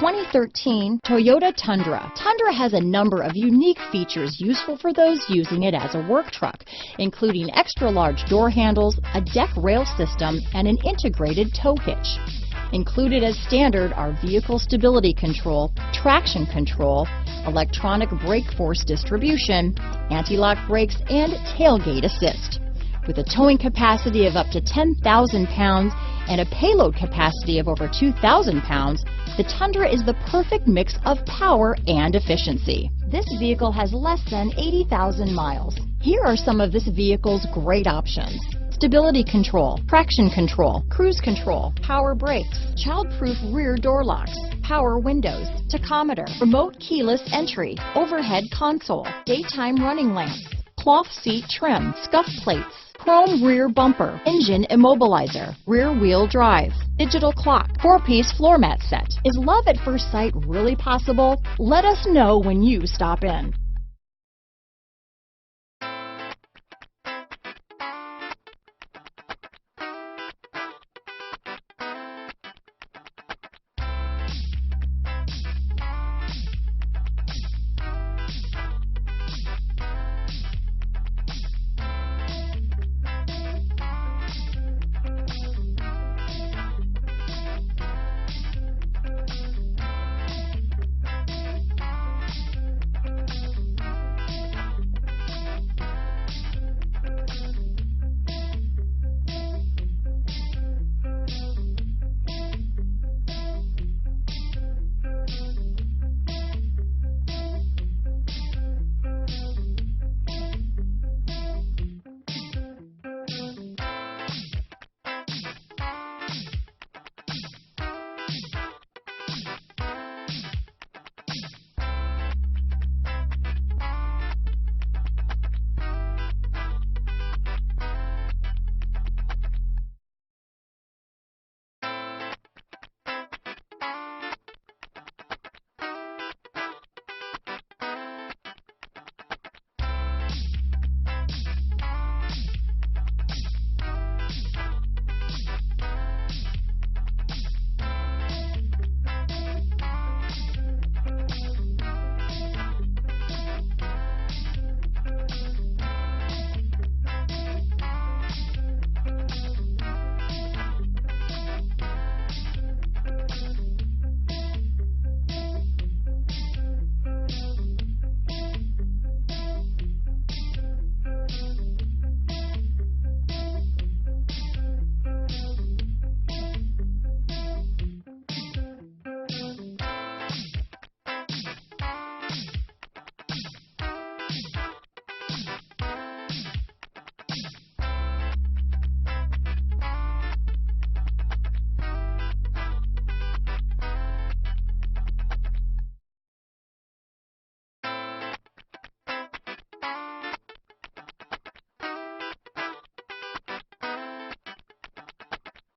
2013 Toyota Tundra. Tundra has a number of unique features useful for those using it as a work truck, including extra-large door handles, a deck rail system, and an integrated tow hitch. Included as standard are vehicle stability control, traction control, electronic brake force distribution, anti-lock brakes, and tailgate assist. With a towing capacity of up to 10,000 pounds and a payload capacity of over 2,000 pounds, the Tundra is the perfect mix of power and efficiency. This vehicle has less than 80,000 miles. Here are some of this vehicle's great options: stability control, traction control, cruise control, power brakes, child-proof rear door locks, power windows, tachometer, remote keyless entry, overhead console, daytime running lamps, cloth seat trim, scuff plates, chrome rear bumper, engine immobilizer, rear wheel drive, digital clock, 4-piece floor mat set. Is love at first sight really possible? Let us know when you stop in.